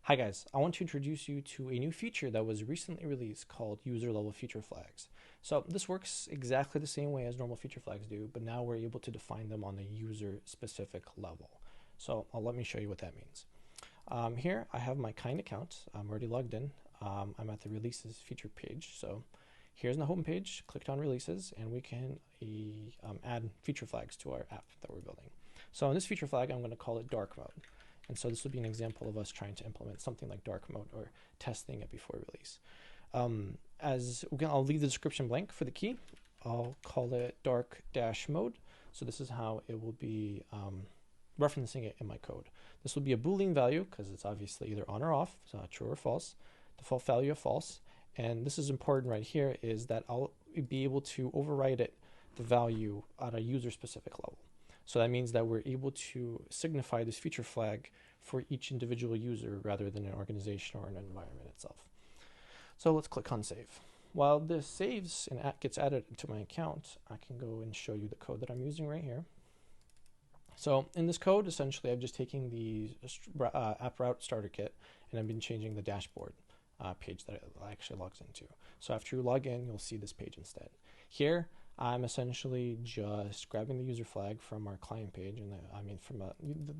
Hi guys, I want to introduce you to a new feature that was recently released called user level feature flags. So this works exactly the same way as normal feature flags do, but now we're able to define them on the user specific level. So let me show you what that means. Here I have my Kinde account. I'm already logged in. I'm at the releases feature page. So here's the home page, clicked on releases, and we can add feature flags to our app that we're building. So in this feature flag, I'm going to call it dark mode. And so this will be an example of us trying to implement something like dark mode or testing it before release. I'll leave the description blank for the key. I'll call it dark dash mode. So this is how it will be referencing it in my code. This will be a Boolean value because it's obviously either on or off, so true or false. Default value of false. And this is important right here is that I'll be able to override the value at a user specific level. So that means that we're able to signify this feature flag for each individual user rather than an organization or an environment itself. So let's click on save. While this saves and gets added to my account, I can go and show you the code that I'm using right here. So in this code, essentially, I've just taken the app route starter kit and I've been changing the dashboard page that it actually logs into. So after you log in, you'll see this page instead. Here, I'm essentially just grabbing the user flag from our client page, and from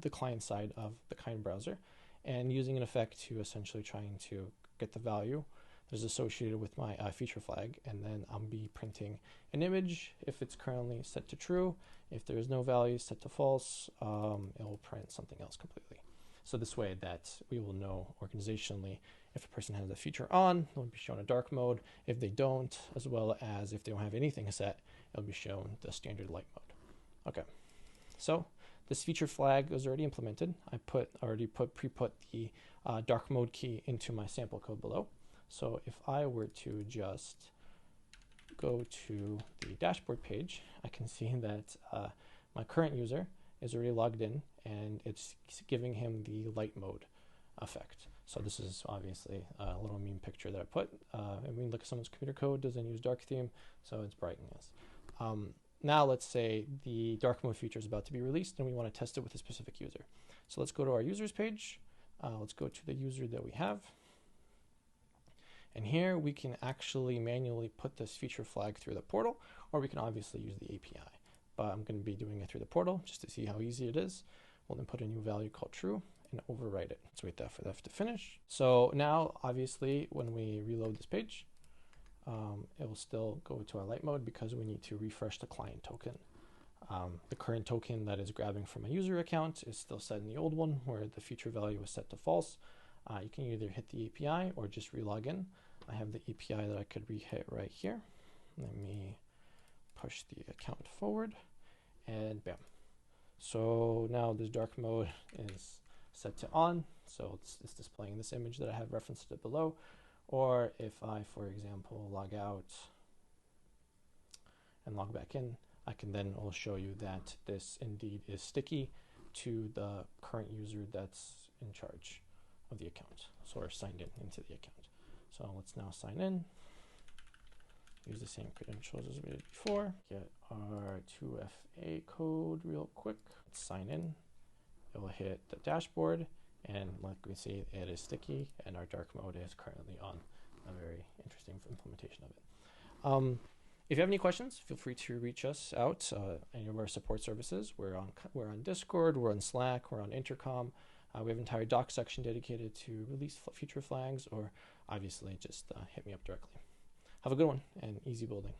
the client side of the Kinde browser, and using an effect to essentially trying to get the value that is associated with my feature flag, and then I'll be printing an image if it's currently set to true. If there is no value set to false, it will print something else completely. So this way that we will know organizationally if a person has a feature on, they'll be shown a dark mode. If they don't, as well as if they don't have anything set, it'll be shown the standard light mode. Okay, so this feature flag was already implemented. I pre-put the dark mode key into my sample code below. So if I were to just go to the dashboard page, I can see that my current user is already logged in and it's giving him the light mode effect. So this is obviously a little meme picture that I put. And we look at someone's computer code, doesn't use dark theme, so it's brightening us. Now let's say the dark mode feature is about to be released and we want to test it with a specific user. So let's go to our users page. Let's go to the user that we have. And here we can actually manually put this feature flag through the portal, or we can obviously use the API. But I'm going to be doing it through the portal just to see how easy it is. We'll then put a new value called true and overwrite it. Let's wait for that to finish. So now, obviously, when we reload this page, it will still go to our light mode because we need to refresh the client token. The current token that is grabbing from a user account is still set in the old one where the feature value was set to false. You can either hit the API or just relog in. I have the API that I could re-hit right here. Let me push the account forward and bam. So now this dark mode is set to on, so it's displaying this image that I have referenced it below. Or if I, for example, log out and log back in, I can then will show you that this indeed is sticky to the current user that's in charge of the account, so we're signed in into the account. So let's now sign in, use the same credentials as we did before, get our 2FA code real quick, let's sign in. It will hit the dashboard, and like we see, it is sticky, and our dark mode is currently on. A very interesting implementation of it. If you have any questions, feel free to reach us out. Any of our support services. We're on Discord, we're on Slack, we're on Intercom. We have an entire doc section dedicated to release feature flags, or obviously just hit me up directly. Have a good one and easy building.